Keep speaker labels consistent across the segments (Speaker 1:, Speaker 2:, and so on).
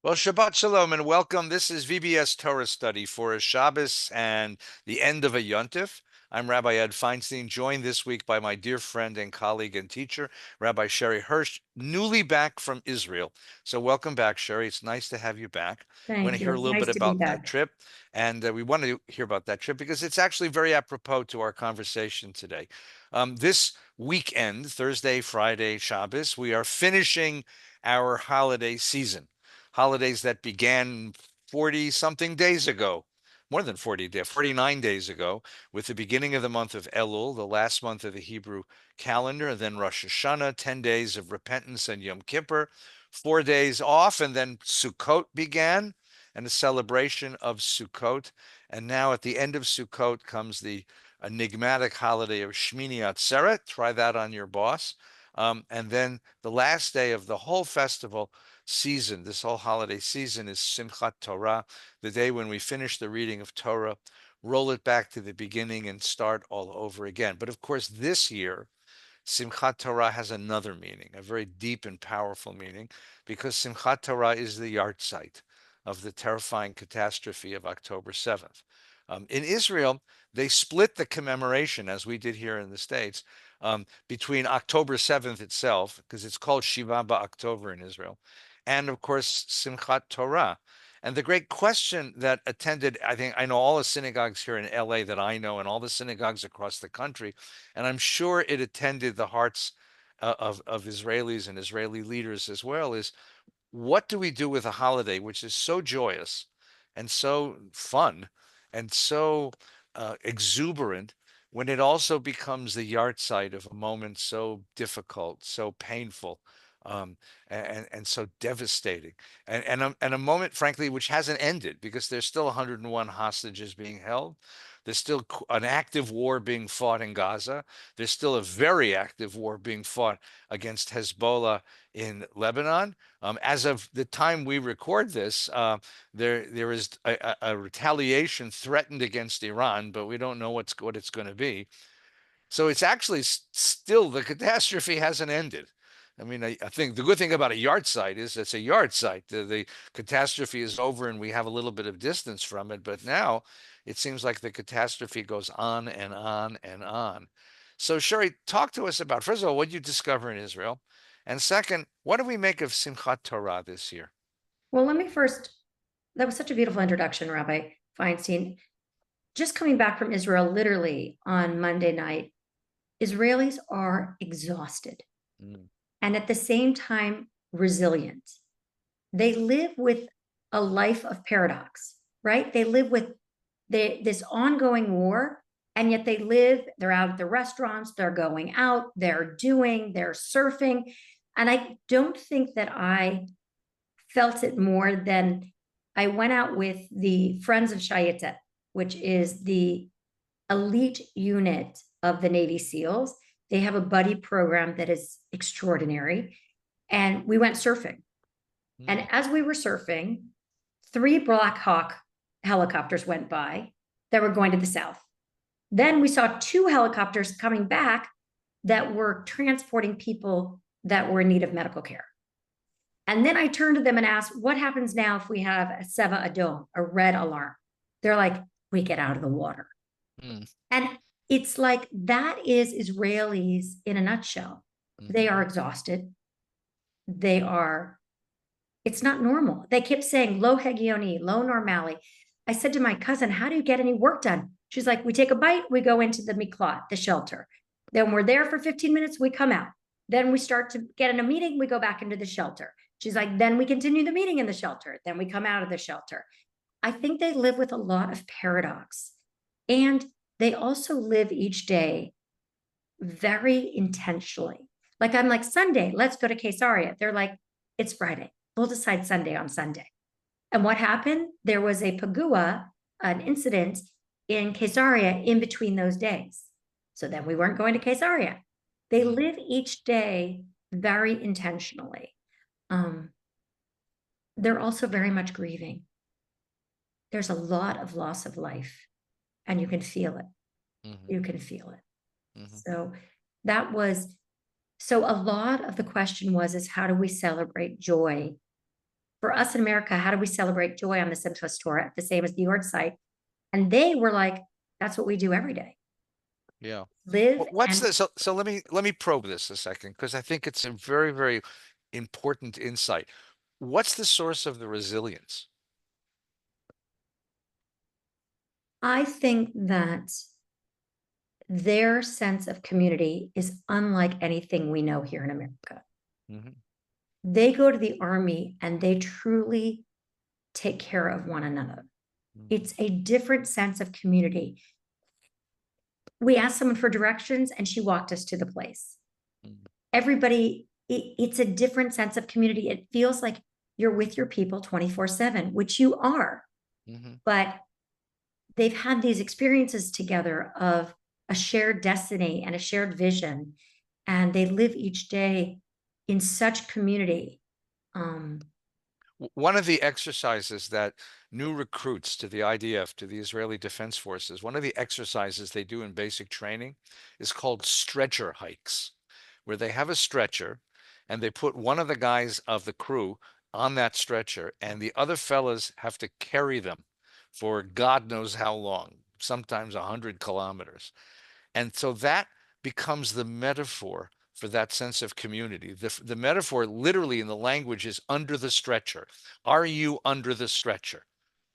Speaker 1: Well, Shabbat Shalom and welcome. This is VBS Torah Study for a Shabbos and the end of a Yontif. I'm Rabbi Ed Feinstein, joined this week by my dear friend and colleague and teacher, Rabbi Sherry Hirsch, newly back from Israel. So welcome back, Sherry. It's nice to have you back. We want
Speaker 2: Thank
Speaker 1: to
Speaker 2: you.
Speaker 1: hear a
Speaker 2: It's
Speaker 1: little bit
Speaker 2: nice to be
Speaker 1: about that
Speaker 2: back.
Speaker 1: trip, and we want to hear about that trip because it's actually very apropos to our conversation today. This weekend, Thursday, Friday, Shabbos, we are finishing our holiday season. Holidays that began 40 something days ago, more than 40 days, 49 days ago, with the beginning of the month of Elul, the last month of the Hebrew calendar, and then Rosh Hashanah, 10 days of repentance and Yom Kippur, 4 days off, and then Sukkot began and the celebration of Sukkot. And now at the end of Sukkot comes the enigmatic holiday of Shmini Atzeret. Try that on your boss. And then the last day of the whole festival season, this whole holiday season, is Simchat Torah, the day when we finish the reading of Torah, roll it back to the beginning and start all over again. But of course, this year, Simchat Torah has another meaning, a very deep and powerful meaning, because Simchat Torah is the yahrzeit of the terrifying catastrophe of October 7th. In Israel, they split the commemoration, as we did here in the States, between October 7th itself, because it's called Shiva October in Israel, and of course, Simchat Torah. And the great question that attended, I know all the synagogues here in LA that I know, and all the synagogues across the country, and I'm sure it attended the hearts of Israelis and Israeli leaders as well, is what do we do with a holiday which is so joyous and so fun and so exuberant when it also becomes the yahrzeit of a moment so difficult, so painful, um, and so devastating, and a moment, frankly, which hasn't ended because there's still 101 hostages being held. There's still an active war being fought in Gaza. There's still a very active war being fought against Hezbollah in Lebanon. As of the time we record this, there is a retaliation threatened against Iran, but we don't know what it's going to be. So it's actually still, the catastrophe hasn't ended. I mean, I think the good thing about a yahrzeit is it's a yahrzeit. The catastrophe is over and we have a little bit of distance from it. But now it seems like the catastrophe goes on and on and on. So, Sherry, talk to us about, first of all, what you discover in Israel. And second, what do we make of Simchat Torah this year?
Speaker 2: Well, let me first, that was such a beautiful introduction, Rabbi Feinstein. Just coming back from Israel, literally on Monday night, Israelis are exhausted
Speaker 1: Mm.
Speaker 2: and at the same time resilient. They live with a life of paradox, right? They live with this ongoing war, and yet they're out at the restaurants, they're going out, they're surfing. And I don't think that I felt it more than I went out with the Friends of Shayetet, which is the elite unit of the Navy SEALs. They have a buddy program that is extraordinary. And we went surfing. And
Speaker 1: Mm.
Speaker 2: as we were surfing, 3 Black Hawk helicopters went by that were going to the south. Then we saw 2 helicopters coming back that were transporting people that were in need of medical care. And then I turned to them and asked, what happens now if we have a Seva Adom, a red alarm? They're like, we get out of the water.
Speaker 1: Mm.
Speaker 2: And it's like that is Israelis in a nutshell. They are
Speaker 1: Mhm.
Speaker 2: exhausted. It's not normal. They kept saying low hegioni, low normali. I said to my cousin, how do you get any work done? She's like, we take a bite, we go into the miklot, the shelter. Then we're there for 15 minutes, we come out. Then we start to get in a meeting, we go back into the shelter. She's like, then we continue the meeting in the shelter. Then we come out of the shelter. I think they live with a lot of paradox. And they also live each day very intentionally. Like I'm like, Sunday, let's go to Caesarea. They're like, it's Friday. We'll decide Sunday on Sunday. And what happened? There was a pagua, an incident in Caesarea in between those days. So then we weren't going to Caesarea. They
Speaker 1: Mm.
Speaker 2: live each day very intentionally. Um, they're also very much grieving. There's a lot of loss of life, and you can feel it.
Speaker 1: Mhm.
Speaker 2: You can feel it.
Speaker 1: Mhm.
Speaker 2: So that was so a lot of the question was is how do we celebrate joy For us in America, how do we celebrate joy on the simplest Torah, the same as the Yard site? And they were like, that's what we do every day.
Speaker 1: Yeah.
Speaker 2: Live
Speaker 1: What's
Speaker 2: and
Speaker 1: the so let me probe this a second because I think it's a very, very important insight. What's the source of the resilience?
Speaker 2: I think that their sense of community is unlike anything we know here in America.
Speaker 1: Hmm.
Speaker 2: They go to the army and they truly take care of one another. It's a different sense of community. We asked someone for directions and she walked us to the place. Everybody, it's a different sense of community. It feels like you're with your people 24/7, which you are,
Speaker 1: Hmm.
Speaker 2: but they've had these experiences together of a shared destiny and a shared vision, and they live each day in such community. Um,
Speaker 1: One of the exercises that new recruits to the IDF, to the Israeli Defense Forces, one of the exercises they do in basic training is called stretcher hikes, where they have a stretcher and they put one of the guys of the crew on that stretcher, and the other fellas have to carry them for God knows how long, sometimes 100 kilometers. And so that becomes the metaphor for that sense of community. The metaphor literally in the language is under the stretcher. Are you under the stretcher?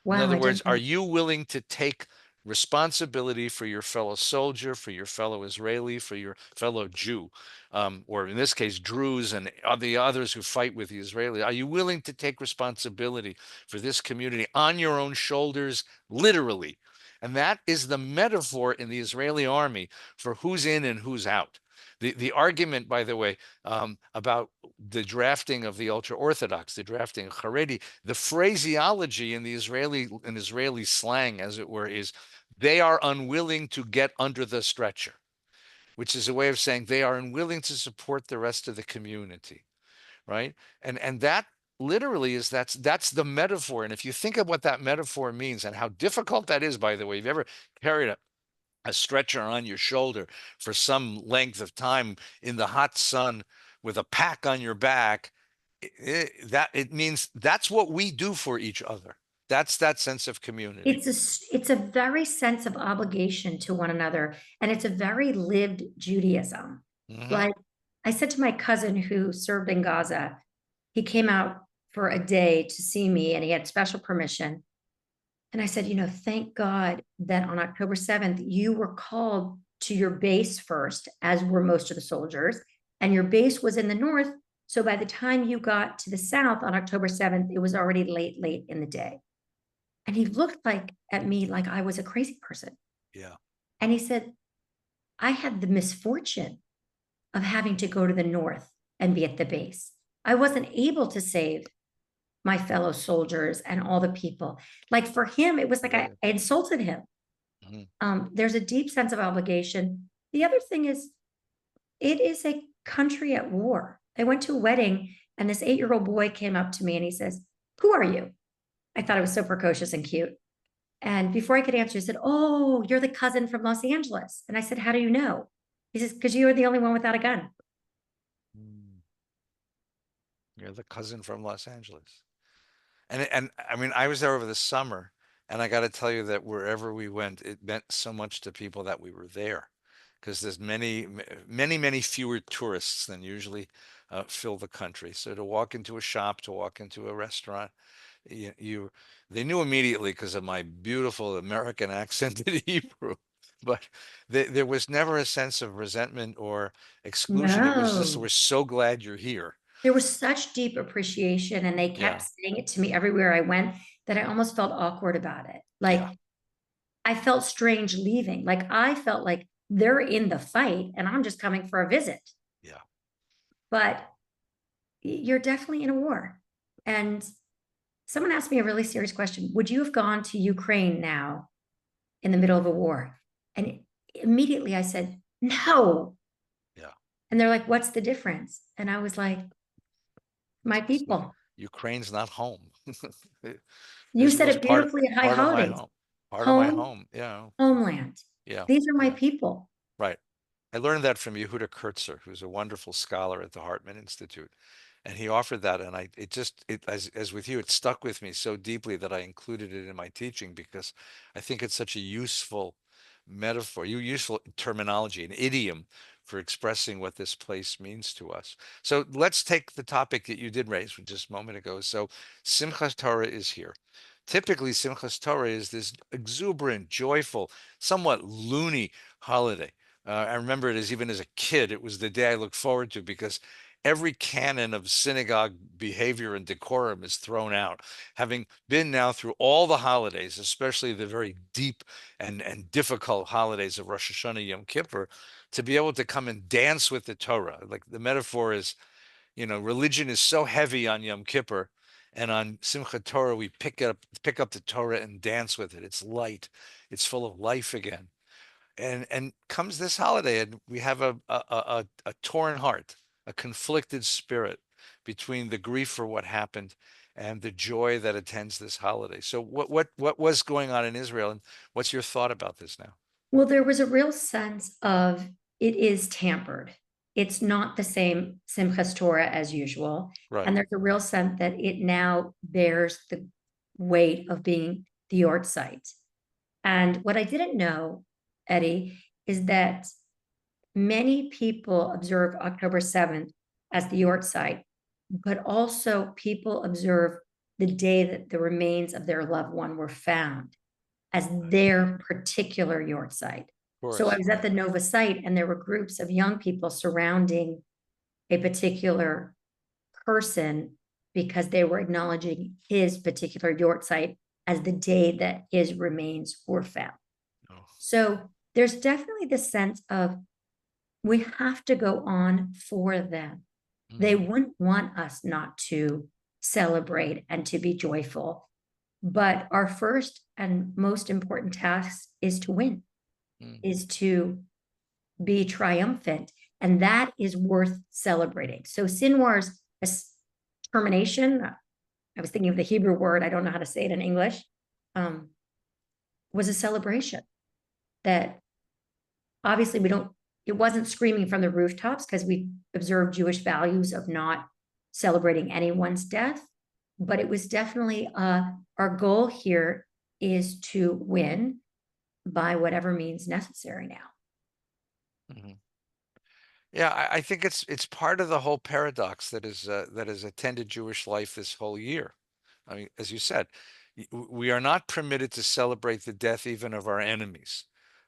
Speaker 1: In
Speaker 2: wow,
Speaker 1: other
Speaker 2: I
Speaker 1: words,
Speaker 2: didn't
Speaker 1: are
Speaker 2: know.
Speaker 1: you willing to take responsibility for your fellow soldier, for your fellow Israeli, for your fellow Jew, or in this case, Druze and the others who fight with the Israeli? Are you willing to take responsibility for this community on your own shoulders, literally? And that is the metaphor in the Israeli army for who's in and who's out. The argument, by the way, about the drafting of the ultra Orthodox, the drafting of Haredi, the phraseology in the Israeli slang, as it were, is they are unwilling to get under the stretcher, which is a way of saying they are unwilling to support the rest of the community, right? And that literally is that's the metaphor. And if you think of what that metaphor means and how difficult that is, by the way, if you've ever carried a stretcher on your shoulder for some length of time in the hot sun with a pack on your back, that it means that's what we do for each other. That's that sense of community.
Speaker 2: It's a very sense of obligation to one another, and it's a very lived Judaism.
Speaker 1: Hmm.
Speaker 2: Like I said to my cousin who served in Gaza, he came out for a day to see me and he had special permission. And I said, thank God that on October 7th, you were called to your base first, as were most of the soldiers, and your base was in the north. So by the time you got to the south on October 7th, it was already late, late in the day. And he looked at me like I was a crazy person.
Speaker 1: Yeah.
Speaker 2: And he said, I had the misfortune of having to go to the north and be at the base. I wasn't able to save my fellow soldiers and all the people. Like for him, it was like I
Speaker 1: Right.
Speaker 2: insulted him.
Speaker 1: Mhm.
Speaker 2: There's a deep sense of obligation. The other thing is, it is a country at war. I went to a wedding and this 8-year-old boy came up to me and he says, who are you? I thought it was so precocious and cute. And before I could answer, he said, oh, you're the cousin from Los Angeles. And I said, how do you know? He says, because you were the only one without a gun.
Speaker 1: Mm. You're the cousin from Los Angeles. And I mean, I was there over the summer, and I got to tell you that wherever we went, it meant so much to people that we were there, because there's many fewer tourists than usually fill the country. So to walk into a shop, to walk into a restaurant, you they knew immediately because of my beautiful American accent in Hebrew. But there was never a sense of resentment or exclusion. It was just,
Speaker 2: No,
Speaker 1: we're so glad you're here.
Speaker 2: there was such deep appreciation, and they kept
Speaker 1: Yeah,
Speaker 2: saying it to me everywhere I went that I almost felt awkward about it.
Speaker 1: yeah,
Speaker 2: Like I felt strange leaving. Like I felt like they're in the fight and I'm just coming for a visit.
Speaker 1: yeah.
Speaker 2: But you're definitely in a war. And someone asked me a really serious question. Would you have gone to Ukraine now in the middle of a war? And immediately I said, no.
Speaker 1: Yeah.
Speaker 2: And they're like, what's the difference? And I was like, my
Speaker 1: It's not,
Speaker 2: people.
Speaker 1: Ukraine's not home.
Speaker 2: You said
Speaker 1: Israel's
Speaker 2: it beautifully at High
Speaker 1: part of my
Speaker 2: Holidays.
Speaker 1: home, part of my
Speaker 2: Home,
Speaker 1: home. Yeah,
Speaker 2: homeland.
Speaker 1: yeah,
Speaker 2: These are my
Speaker 1: yeah.
Speaker 2: people.
Speaker 1: Right. I learned that from Yehuda Kurtzer, who's a wonderful scholar at the Hartman Institute. and he offered that, and as with you, it stuck with me so deeply that I included it in my teaching because I think it's such a useful metaphor, useful terminology, an idiom for expressing what this place means to us. So let's take the topic that you did raise just a moment ago. So Simchas Torah is here. Typically, Simchas Torah is this exuberant, joyful, somewhat loony holiday. I remember it as even as a kid, it was the day I looked forward to because every canon of synagogue behavior and decorum is thrown out. Having been now through all the holidays, especially the very deep and difficult holidays of Rosh Hashanah, Yom Kippur, to be able to come and dance with the Torah. Like the metaphor is, religion is so heavy on Yom Kippur, and on Simchat Torah we pick up the Torah and dance with it. It's light, it's full of life again. And comes this holiday, and we have a torn heart, a conflicted spirit between the grief for what happened and the joy that attends this holiday. So what was going on in Israel, and what's your thought about this now?
Speaker 2: Well, there was a real sense of it is tampered. It's not the same Simchas Torah as usual.
Speaker 1: Right.
Speaker 2: And there's a real sense that it now bears the weight of being the Yort site. And what I didn't know, Eddie, is that many people observe October 7th as the Yort site, but also people observe the day that the remains of their loved one were found as their particular Yort site.
Speaker 1: Of
Speaker 2: So I
Speaker 1: course.
Speaker 2: was at the Nova site, and there were groups of young people surrounding a particular person because they were acknowledging his particular Yort site as the day that his remains were found.
Speaker 1: Oh.
Speaker 2: So there's definitely this sense of we have to go on for them. They
Speaker 1: Mhm.
Speaker 2: wouldn't want us not to celebrate and to be joyful. But our first and most important task is to win,
Speaker 1: Mm.
Speaker 2: is to be triumphant. And that is worth celebrating. So Sinwar's termination, I was thinking of the Hebrew word, I don't know how to say it in English, was a celebration that obviously it wasn't screaming from the rooftops because we observed Jewish values of not celebrating anyone's death, but it was definitely our goal here is to win by whatever means necessary now.
Speaker 1: Mhm. Yeah, I think it's part of the whole paradox that has attended Jewish life this whole year. I mean, as you said, we are not permitted to celebrate the death even of our enemies,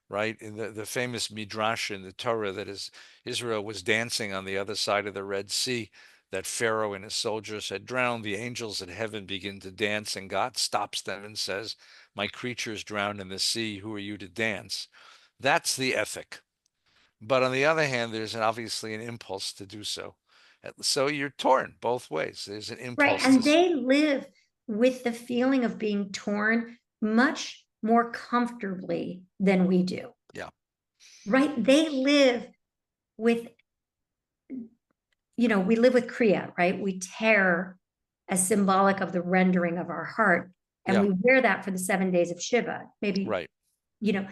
Speaker 1: right? In the famous midrash in the Torah that is Israel was dancing on the other side of the Red Sea, that Pharaoh and his soldiers had drowned. The angels in heaven begin to dance, and God stops them and says, "My creatures drowned in the sea. Who are you to dance?" That's the ethic. But on the other hand, there's obviously an impulse to do so. So you're torn both ways. There's an
Speaker 2: Right.
Speaker 1: impulse
Speaker 2: And they live with the feeling of being torn much more comfortably than we do.
Speaker 1: yeah,
Speaker 2: Right. They live with, we live with Kriya, right? We tear as symbolic of the rendering of our heart. And
Speaker 1: yeah,
Speaker 2: we wear that for the 7 days of Shiva. Maybe,
Speaker 1: right.
Speaker 2: you know,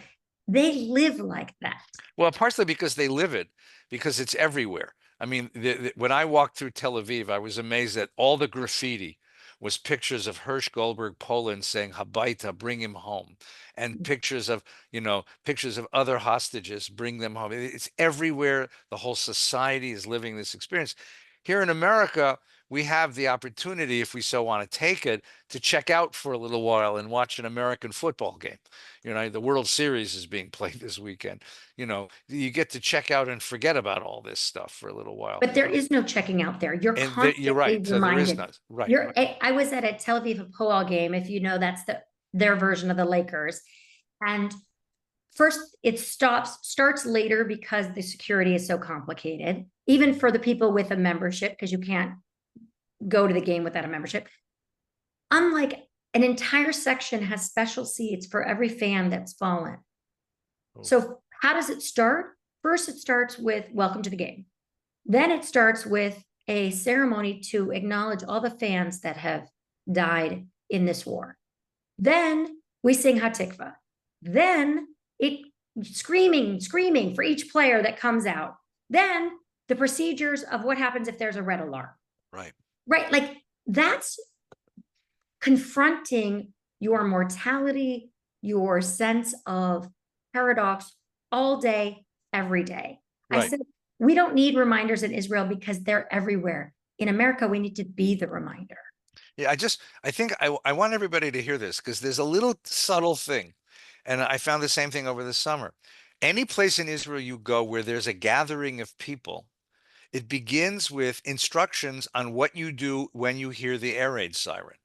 Speaker 2: they live like that.
Speaker 1: Well, partially because they live it, because it's everywhere. I mean, when I walked through Tel Aviv, I was amazed that all the graffiti was pictures of Hirsch Goldberg Poland saying "Habaita, bring him home," and pictures of other hostages, bring them home. It's everywhere. The whole society is living this experience. Here in America, we have the opportunity, if we so want to take it, to check out for a little while and watch an American football game. The World Series is being played this weekend. You get to check out and forget about all this stuff for a little while.
Speaker 2: But there is no checking out there. You're
Speaker 1: And you're
Speaker 2: constantly
Speaker 1: right. So there is
Speaker 2: reminded.
Speaker 1: not. Right, right.
Speaker 2: I was at a Tel Aviv Poal game, if you know that's their version of the Lakers. And first it starts later because the security is so complicated, even for the people with a membership, because you can't go to the game without a membership. Unlike an entire section has special seats for every fan that's fallen.
Speaker 1: Oh.
Speaker 2: So how does it start? First, it starts with welcome to the game. Then it starts with a ceremony to acknowledge all the fans that have died in this war. Then we sing Hatikva. Then it screaming for each player that comes out. Then the procedures of what happens if there's a red alarm.
Speaker 1: Right.
Speaker 2: right? Like that's confronting your mortality, your sense of paradox all day, every day. I
Speaker 1: Right.
Speaker 2: said, we don't need reminders in Israel because they're everywhere. In America, we need to be the reminder.
Speaker 1: Yeah, I think I want everybody to hear this because there's a little subtle thing. And I found the same thing over the summer. Any place in Israel you go where there's a gathering of people, it begins with instructions on what you do when you hear the air raid siren,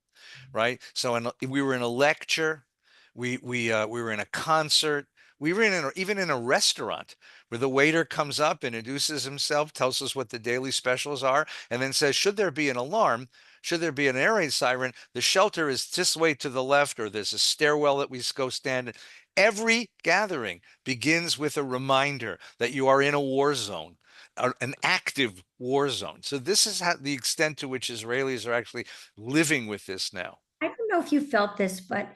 Speaker 1: right? So we were in a lecture, we were in a concert, we were even in a restaurant where the waiter comes up, introduces himself, tells us what the daily specials are, and then says, should there be an alarm, should there be an air raid siren, the shelter is this way to the left, or there's a stairwell that we go stand in. Every gathering begins with a reminder that you are in a war zone, an active war zone. So this is how the extent to which Israelis are actually living with this now.
Speaker 2: I don't know if you felt this, but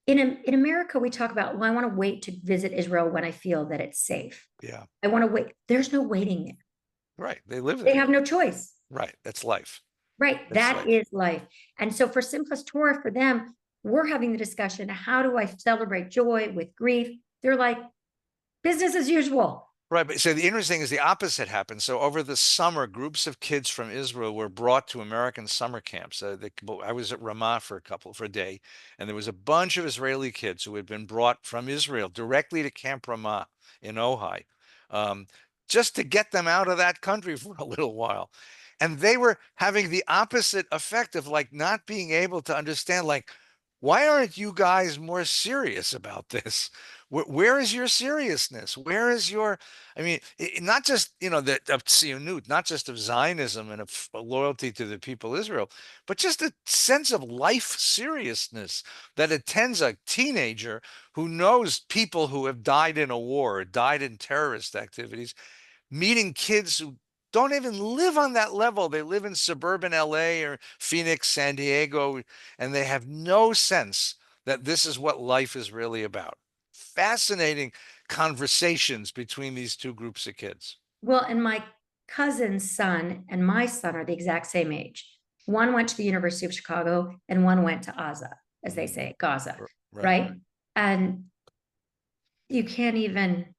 Speaker 2: in America, we talk about, well, I want to wait to visit Israel when I feel that it's safe.
Speaker 1: Yeah.
Speaker 2: I want to wait. There's no waiting there.
Speaker 1: Right. They live
Speaker 2: They
Speaker 1: there.
Speaker 2: have no choice.
Speaker 1: Right. That's life.
Speaker 2: Right.
Speaker 1: That's
Speaker 2: That
Speaker 1: life.
Speaker 2: is life. And so for Simchas Torah, for them, we're having the discussion. How do I celebrate joy with grief? They're like, business as usual.
Speaker 1: Right. But so the interesting is the opposite happened. So over the summer, groups of kids from Israel were brought to American summer camps. I was at Ramah for a day, and there was a bunch of Israeli kids who had been brought from Israel directly to Camp Ramah in Ojai, um, just to get them out of that country for a little while. And they were having the opposite effect of like not being able to understand, like, why aren't you guys more serious about this? Where is your seriousness? Where is your, I mean, not just, the of Tzionut, not just of Zionism and of loyalty to the people of Israel, but just a sense of life seriousness that attends a teenager who knows people who have died in a war, or died in terrorist activities, meeting kids who don't even live on that level. They live in suburban LA or Phoenix, San Diego, and they have no sense that this is what life is really about. Fascinating conversations between these two groups of kids.
Speaker 2: Well, and my cousin's son and my son are the exact same age. One went to the University of Chicago and one went to Gaza, as they say, Gaza,
Speaker 1: Right.
Speaker 2: right? And you can't even,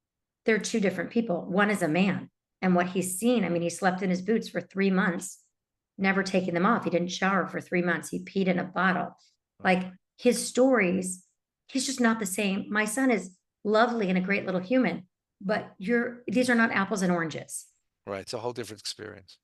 Speaker 2: they're two different people. One is a man, and what he's seen, I mean, he slept in his boots for 3 months, never taking them off. He didn't shower for 3 months. He peed in a bottle. Like his stories, he's just not the same. My son is lovely and a great little human, but these are not apples and oranges.
Speaker 1: Right. It's a whole different experience.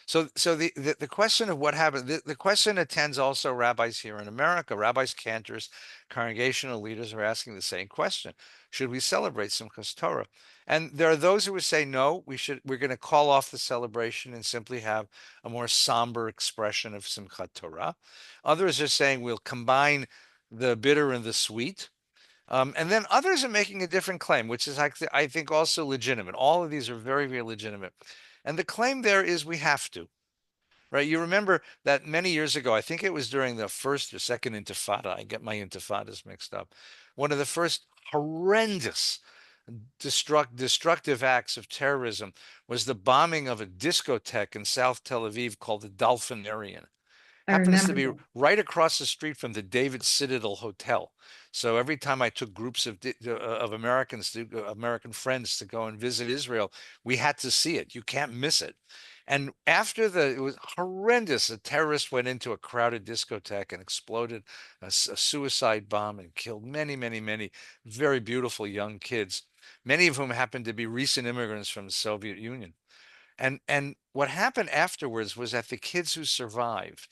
Speaker 1: So the question of what happened, the question attends also rabbis here in America. Rabbis, cantors, congregational leaders are asking the same question. Should we celebrate Simchas Torah? And there are those who would say, no, we're going to call off the celebration and simply have a more somber expression of Simchat Torah. Others are saying we'll combine the bitter and the sweet. And then others are making a different claim, which is I think also legitimate. All of these are very, very legitimate. And the claim there is we have to, right? You remember that many years ago, I think it was during the first or second intifada, I get my intifadas mixed up. One of the first horrendous destructive acts of terrorism was the bombing of a discotheque in South Tel Aviv called the Dolphinarian.
Speaker 2: I
Speaker 1: Happens to
Speaker 2: remember
Speaker 1: be
Speaker 2: that.
Speaker 1: right across the street from the David Citadel Hotel. So every time I took groups of Americans, American friends, to go and visit Israel, we had to see it. You can't miss it. And it was horrendous. A terrorist went into a crowded discotheque and exploded a suicide bomb and killed many, many, many very beautiful young kids, many of whom happened to be recent immigrants from the Soviet Union. And what happened afterwards was that the kids who survived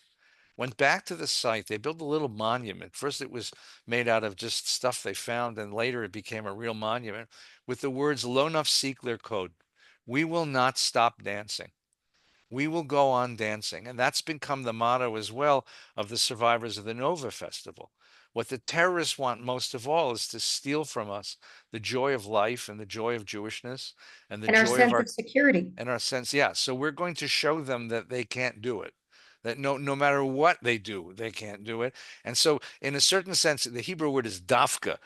Speaker 1: went back to the site. They built a little monument. First, it was made out of just stuff they found, and later it became a real monument with the words "Lo nafsik lirkod." We will not stop dancing. We will go on dancing. And that's become the motto as well of the survivors of the Nova Festival. What the terrorists want most of all is to steal from us the joy of life and the joy of Jewishness and the
Speaker 2: And our
Speaker 1: joy of
Speaker 2: sense
Speaker 1: our
Speaker 2: of security.
Speaker 1: and our sense. Yeah. So we're going to show them that they can't do it. That no matter what they do, they can't do it. And so, in a certain sense, the Hebrew word is dafka.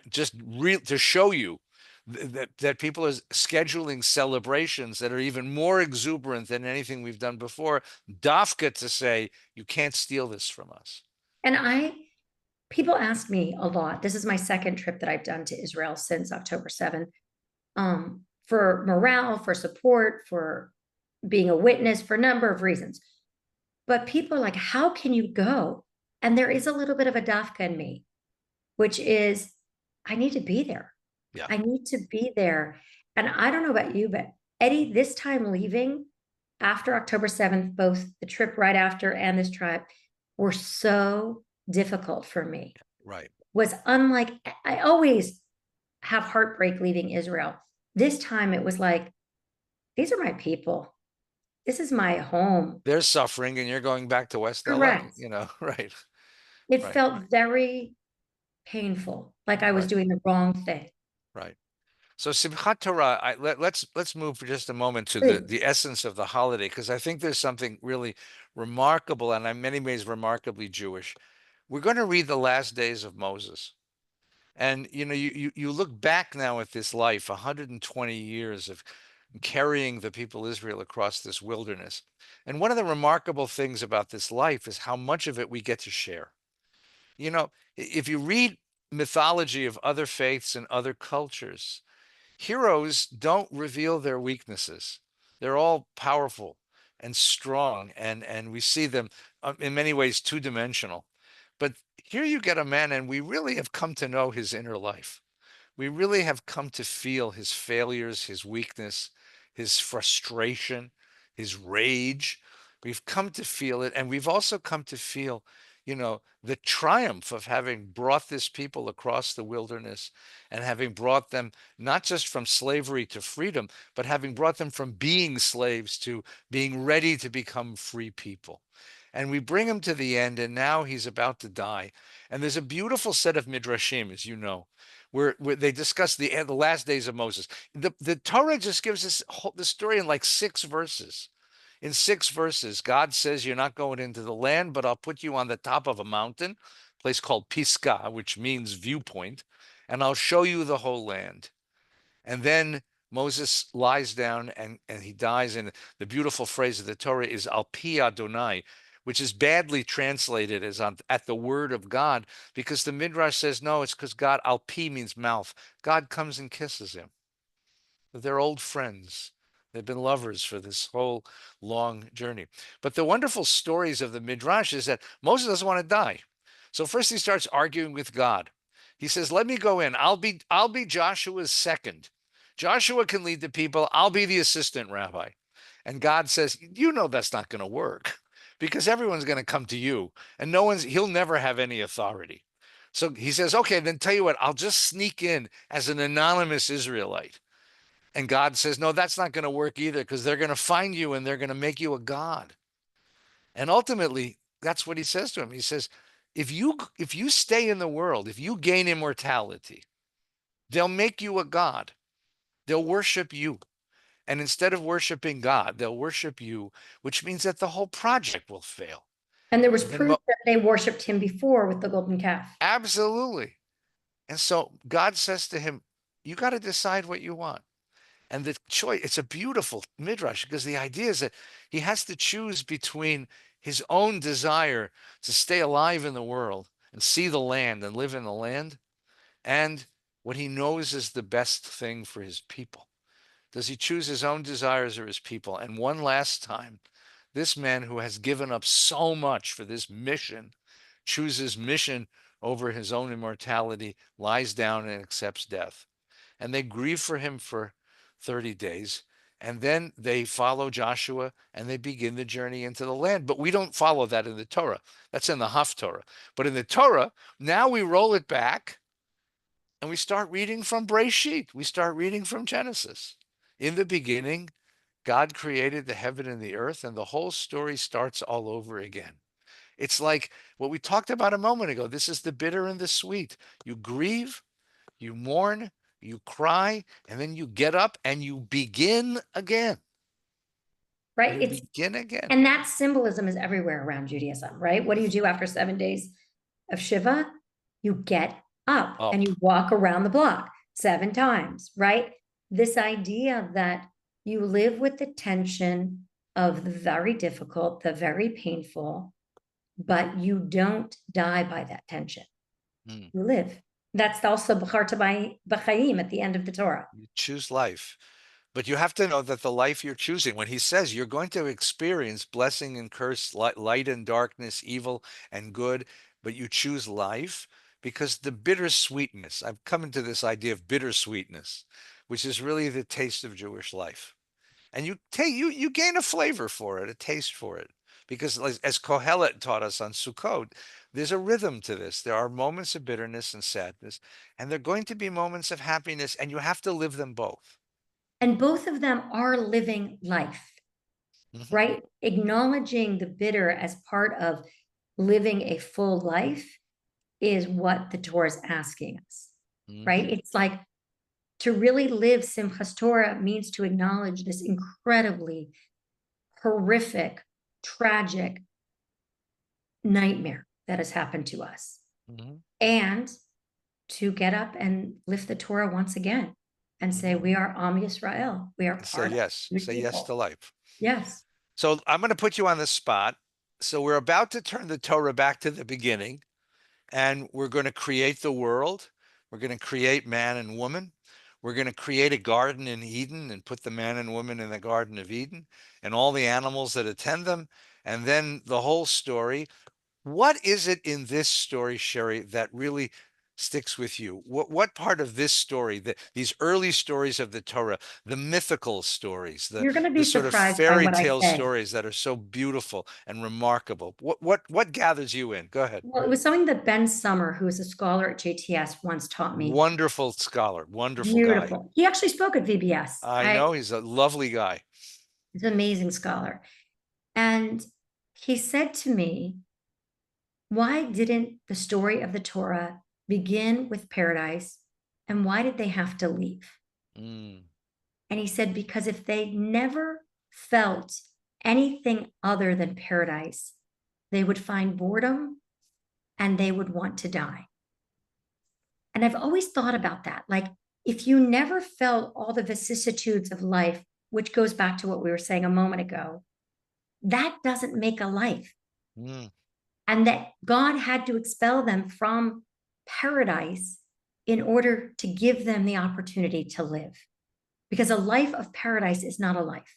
Speaker 1: Just real to show you that people are scheduling celebrations that are even more exuberant than anything we've done before. Dafka to say, you can't steal this from us.
Speaker 2: And people ask me a lot. This is my second trip that I've done to Israel since October 7th. For morale, for support, for being a witness, for a number of reasons. But people are like, how can you go? And there is a little bit of a dafka in me, which is, I need to be there.
Speaker 1: Yeah.
Speaker 2: I need to be there. And I don't know about you, but Eddie, this time leaving after October 7th, both the trip right after and this trip were so difficult for me.
Speaker 1: Right.
Speaker 2: Was unlike, I always have heartbreak leaving Israel. This time it was like, these are my people. This is my home.
Speaker 1: They're suffering and you're going back to West LA,
Speaker 2: Correct.
Speaker 1: right.
Speaker 2: It
Speaker 1: Right.
Speaker 2: felt very painful, like I was
Speaker 1: Right.
Speaker 2: doing the wrong thing.
Speaker 1: Right. So Simchat Torah, let's move for just a moment to
Speaker 2: Please.
Speaker 1: the essence of the holiday, because I think there's something really remarkable and in many ways remarkably Jewish. We're going to read the last days of Moses. And you look back now at this life, 120 years of carrying the people Israel across this wilderness. And one of the remarkable things about this life is how much of it we get to share. If you read mythology of other faiths and other cultures, heroes don't reveal their weaknesses. They're all powerful and strong, and we see them in many ways two-dimensional. But here you get a man, and we really have come to know his inner life. We really have come to feel his failures, his weakness, his frustration, his rage. We've come to feel it. And we've also come to feel, the triumph of having brought this people across the wilderness and having brought them not just from slavery to freedom, but having brought them from being slaves to being ready to become free people. And we bring him to the end, and now he's about to die. And there's a beautiful set of midrashim, as you know, where they discuss the last days of Moses. The Torah just gives us the story in like 6 verses. In 6 verses, God says, you're not going into the land, but I'll put you on the top of a mountain, a place called Pisgah, which means viewpoint, and I'll show you the whole land. And then Moses lies down and he dies. And the beautiful phrase of the Torah is Al Pi Adonai, which is badly translated as at the word of God, because the Midrash says, no, it's because God, Al Pi means mouth. God comes and kisses him. They're old friends. They've been lovers for this whole long journey. But the wonderful stories of the Midrash is that Moses doesn't want to die. So first he starts arguing with God. He says, let me go in. I'll be Joshua's second. Joshua can lead the people. I'll be the assistant rabbi. And God says, that's not going to work because everyone's going to come to you and he'll never have any authority. So he says, okay, then tell you what, I'll just sneak in as an anonymous Israelite. And God says, no, that's not going to work either because they're going to find you and they're going to make you a god. And ultimately, that's what he says to him. He says, if you stay in the world, if you gain immortality, they'll make you a god. They'll worship you. And instead of worshiping God, they'll worship you, which means that the whole project will fail.
Speaker 2: And there was
Speaker 1: And then
Speaker 2: proof that they worshiped him before with the golden calf.
Speaker 1: absolutely. And so God says to him, you got to decide what you want. And the choice, it's a beautiful midrash because the idea is that he has to choose between his own desire to stay alive in the world and see the land and live in the land and what he knows is the best thing for his people. Does he choose his own desires or his people? And one last time, this man who has given up so much for this mission chooses mission over his own immortality, lies down and accepts death. And they grieve for him for 30 days. And then they follow Joshua and they begin the journey into the land. But we don't follow that in the Torah. That's in the Haftorah. But in the Torah, now we roll it back and we start reading from Breshit. We start reading from Genesis. In the beginning, God created the heaven and the earth, and the whole story starts all over again. It's like what we talked about a moment ago. This is the bitter and the sweet. You grieve, you mourn, you cry, and then you get up and you begin again.
Speaker 2: Right?
Speaker 1: You begin again.
Speaker 2: And that symbolism is everywhere around Judaism, right? What do you do after 7 days of Shiva? You get up and you walk around the block. 7 times, right? This idea that you live with the tension of the very difficult, the very painful, but you don't die by that tension.
Speaker 1: Mm.
Speaker 2: You live. That's also B'charta B'chaim at the end of the Torah.
Speaker 1: You choose life. But you have to know that the life you're choosing, when he says you're going to experience blessing and curse, light and darkness, evil and good, but you choose life because the bittersweetness, I've come into this idea of bittersweetness, which is really the taste of Jewish life. And you gain a flavor for it, a taste for it. Because as Kohelet taught us on Sukkot, there's a rhythm to this. There are moments of bitterness and sadness, and there are going to be moments of happiness, and you have to live them both.
Speaker 2: And both of them are living life,
Speaker 1: Hmm.
Speaker 2: right? Acknowledging the bitter as part of living a full life is what the Torah is asking us, right?
Speaker 1: Hmm.
Speaker 2: It's like to really live Simchas Torah means to acknowledge this incredibly horrific, tragic nightmare that has happened to us.
Speaker 1: Hmm.
Speaker 2: And to get up and lift the Torah once again and say,
Speaker 1: Hmm.
Speaker 2: we are Am Yisrael. We are
Speaker 1: And say
Speaker 2: part of
Speaker 1: yes.
Speaker 2: the
Speaker 1: Say yes to
Speaker 2: people.
Speaker 1: life.
Speaker 2: Yes.
Speaker 1: So I'm going to put you on the spot. So we're about to turn the Torah back to the beginning, and we're going to create the world. We're going to create man and woman. We're going to create a garden in Eden and put the man and woman in the Garden of Eden and all the animals that attend them. And then the whole story. What is it in this story, Sherry, that really sticks with you? What part of this story, these early stories of the Torah, the mythical stories,
Speaker 2: You're going to
Speaker 1: the
Speaker 2: be
Speaker 1: sort of
Speaker 2: surprised by
Speaker 1: fairy
Speaker 2: what I
Speaker 1: tale
Speaker 2: say.
Speaker 1: stories that are so beautiful and remarkable? What gathers you in? Go ahead.
Speaker 2: Well, it was something that Ben Summer, who is a scholar at JTS, once taught me.
Speaker 1: Wonderful scholar, wonderful guy.
Speaker 2: Beautiful. He actually spoke at VBS.
Speaker 1: I know he's a lovely guy.
Speaker 2: He's an amazing scholar. And he said to me, why didn't the story of the Torah begin with paradise? And why did they have to leave?
Speaker 1: Mm,
Speaker 2: And he said, because if they never felt anything other than paradise, they would find boredom and they would want to die. And I've always thought about that. Like, if you never felt all the vicissitudes of life, which goes back to what we were saying a moment ago, that doesn't make a life.
Speaker 1: mm,
Speaker 2: And that God had to expel them from paradise in order to give them the opportunity to live. Because a life of paradise is not a life.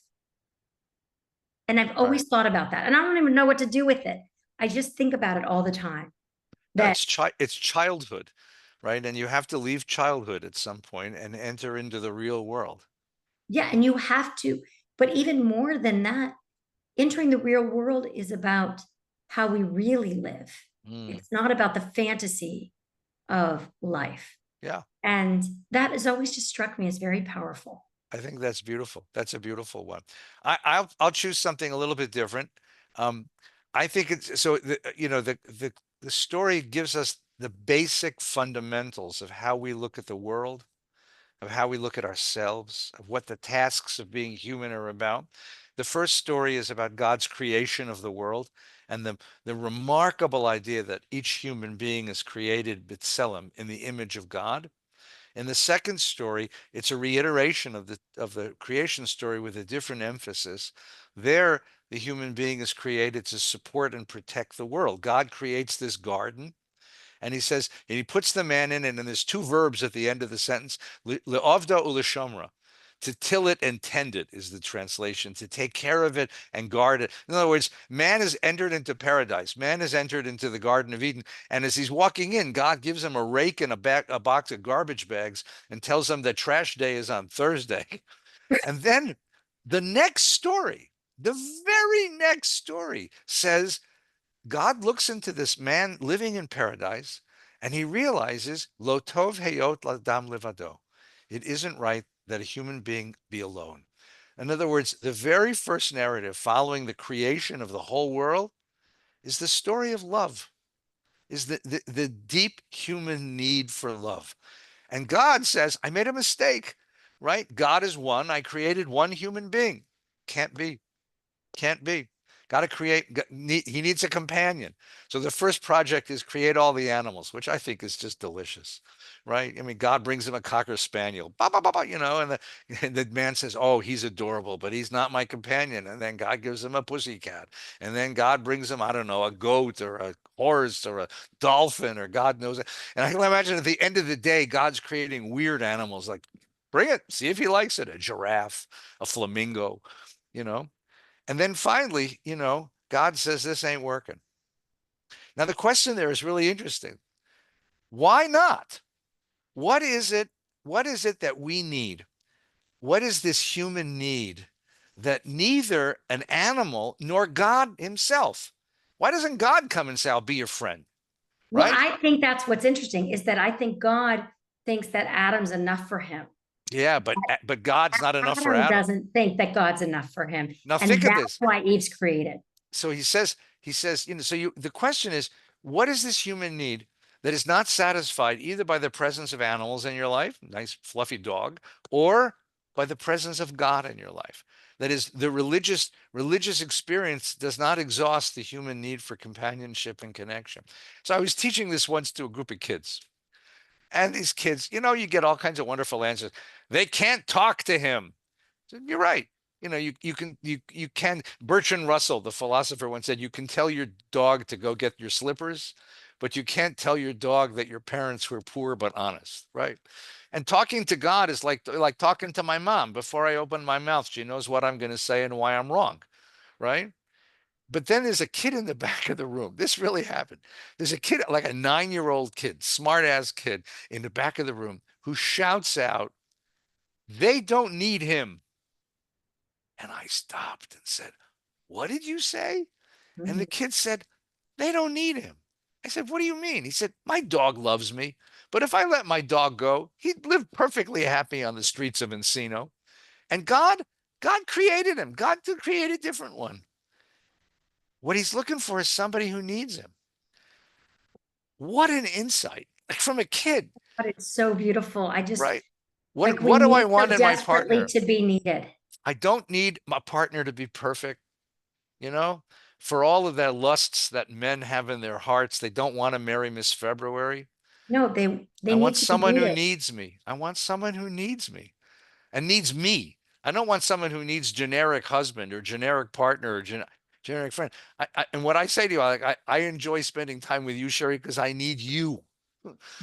Speaker 2: And I've
Speaker 1: right.
Speaker 2: always thought about that. And I don't even know what to do with it. I just think about it all the time.
Speaker 1: No,
Speaker 2: That,
Speaker 1: it's childhood, right? And you have to leave childhood at some point and enter into the real world.
Speaker 2: yeah, and you have to, but even more than that, entering the real world is about how we really live.
Speaker 1: Mm,
Speaker 2: It's not about the fantasy of life.
Speaker 1: yeah.
Speaker 2: And that has always just struck me as very powerful.
Speaker 1: I think that's beautiful. That's a beautiful one. I'll choose something a little bit different. Um, I think it's so the story gives us the basic fundamentals of how we look at the world, of how we look at ourselves, of what the tasks of being human are about. The first story is about God's creation of the world and the remarkable idea that each human being is created b'tselem in the image of God. In the second story, it's a reiteration of the creation story with a different emphasis. There, the human being is created to support and protect the world. God creates this garden, and he says, and he puts the man in it, and there's two verbs at the end of the sentence, le'ovda u'leshomra. To till it and tend it is the translation, to take care of it and guard it. In other words, man has entered into paradise. Man has entered into the Garden of Eden. And as he's walking in, God gives him a rake and a box of garbage bags and tells him that trash day is on Thursday. And then the next story, the very next story says, God looks into this man living in paradise and he realizes, Lo tov heyot ladam levado. It isn't right that a human being be alone. In other words, the very first narrative following the creation of the whole world is the story of love, is the deep human need for love. And God says, I made a mistake, right? God is one. I created one human being. Can't be. Can't be. Got to create, he needs a companion. So the first project is create all the animals, which I think is just delicious, right? I mean, God brings him a cocker spaniel, bah, bah, bah, bah, and and the man says, "Oh, he's adorable, but he's not my companion." And then God gives him a pussycat. And then God brings him, I don't know, a goat or a horse or a dolphin or God knows it. And I can imagine at the end of the day, God's creating weird animals like, bring it, see if he likes it, a giraffe, a flamingo, you know. And then finally, God says this ain't working. Now, the question there is really interesting. Why not? What is it? What is it that we need? What is this human need that neither an animal nor God himself? Why doesn't God come and say, I'll be your friend?
Speaker 2: Well,
Speaker 1: Right?
Speaker 2: I think that's what's interesting is that I think God thinks that Adam's enough for him.
Speaker 1: Yeah, but God's not enough for
Speaker 2: Adam
Speaker 1: Adam.
Speaker 2: doesn't think that God's enough for him.
Speaker 1: Now
Speaker 2: And
Speaker 1: think of
Speaker 2: that's
Speaker 1: this.
Speaker 2: why Eve's created.
Speaker 1: So he says, the question is, what is this human need that is not satisfied either by the presence of animals in your life, nice fluffy dog, or by the presence of God in your life? That is, the religious experience does not exhaust the human need for companionship and connection. So I was teaching this once to a group of kids. And these kids, you get all kinds of wonderful answers. They can't talk to him. So you're right. You can. Bertrand Russell, the philosopher, once said, you can tell your dog to go get your slippers, but you can't tell your dog that your parents were poor but honest, right? And talking to God is like talking to my mom. Before I open my mouth, she knows what I'm going to say and why I'm wrong, right? But then there's a kid in the back of the room. This really happened. There's a kid, like a 9-year-old kid, smart ass kid in the back of the room who shouts out, they don't need him. And I stopped and said, what did you say? And the
Speaker 2: Mhm.
Speaker 1: kid said, they don't need him. I said, what do you mean? He said, my dog loves me. But if I let my dog go, he'd live perfectly happy on the streets of Encino. And God created him. God did create a different one. What he's looking for is somebody who needs him. What an insight, like from a kid,
Speaker 2: But it's so beautiful. I just
Speaker 1: right? What
Speaker 2: like we
Speaker 1: what do I
Speaker 2: need
Speaker 1: want
Speaker 2: so
Speaker 1: in my
Speaker 2: desperately
Speaker 1: partner?
Speaker 2: to be needed.
Speaker 1: I don't need my partner to be perfect. you know, for all of their lusts that men have in their hearts. They don't want to marry Miss February.
Speaker 2: No, they
Speaker 1: I want
Speaker 2: need to be
Speaker 1: someone who
Speaker 2: needed.
Speaker 1: needs me. I want someone who needs me and needs me. I don't want someone who needs generic husband or generic partner or generic friend. And what I say to you, I enjoy spending time with you, Sherry, because I need you,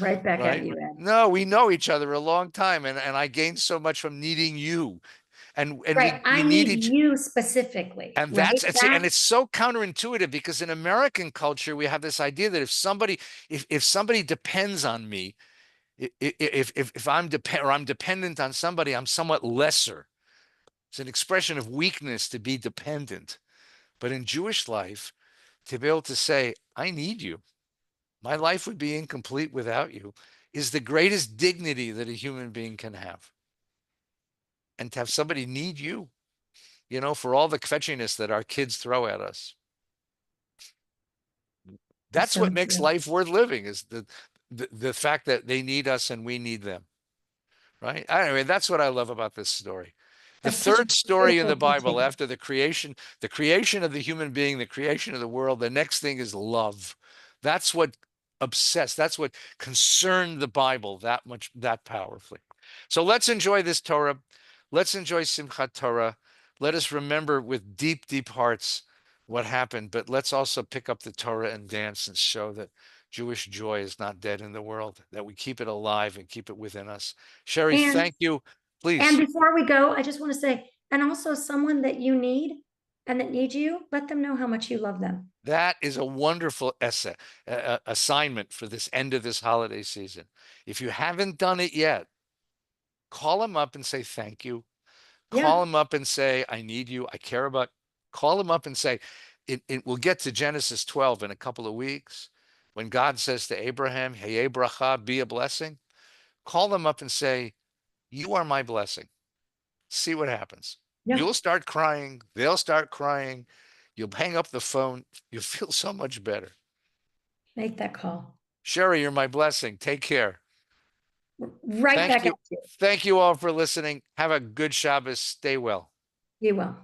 Speaker 2: Right back at
Speaker 1: right?
Speaker 2: you, Ed.
Speaker 1: No, we know each other a long time, and I gain so much from needing you, and
Speaker 2: Right.
Speaker 1: we
Speaker 2: I
Speaker 1: need
Speaker 2: need
Speaker 1: each.
Speaker 2: you specifically,
Speaker 1: And
Speaker 2: right?
Speaker 1: it's so counterintuitive because in American culture we have this idea that if somebody depends on me, if I'm dependent on somebody, I'm somewhat lesser. It's an expression of weakness to be dependent. But in Jewish life, to be able to say, I need you, my life would be incomplete without you, is the greatest dignity that a human being can have. And to have somebody need you, for all the fetchiness that our kids throw at us.
Speaker 2: It's
Speaker 1: That's
Speaker 2: so
Speaker 1: what makes
Speaker 2: true.
Speaker 1: life worth living is the fact that they need us and we need them, right? Anyway, that's what I love about this story. The
Speaker 2: That's such a
Speaker 1: third story in
Speaker 2: beautiful
Speaker 1: the Bible
Speaker 2: teaching.
Speaker 1: after the creation of the human being, the creation of the world, the next thing is love. That's what that's what concerned the Bible that much, that powerfully. So let's enjoy this Torah. Let's enjoy Simchat Torah. Let us remember with deep, deep hearts what happened, but let's also pick up the Torah and dance and show that Jewish joy is not dead in the world, that we keep it alive and keep it within us. Sherry,
Speaker 2: And
Speaker 1: thank you.
Speaker 2: and
Speaker 1: Please.
Speaker 2: before we go, I just want to say, and also someone that you need and that needs you, let them know how much you love them.
Speaker 1: That is a wonderful essay, assignment for this end of this holiday season. If you haven't done it yet, call them up and say thank you. Call
Speaker 2: Yeah.
Speaker 1: them up and say, I need you. I care about. Call them up and say, it will get to Genesis 12 in a couple of weeks when God says to Abraham, Hey, Abraha, be a blessing. Call them up and say, you are my blessing. See what happens.
Speaker 2: Yeah.
Speaker 1: You'll start crying. They'll start crying. You'll hang up the phone. You'll feel so much better.
Speaker 2: Make that call.
Speaker 1: Sherry, you're my blessing. Take care.
Speaker 2: Right
Speaker 1: Thank
Speaker 2: back at
Speaker 1: you.
Speaker 2: you.
Speaker 1: Thank you all for listening. Have a good Shabbos. Stay well.
Speaker 2: You will.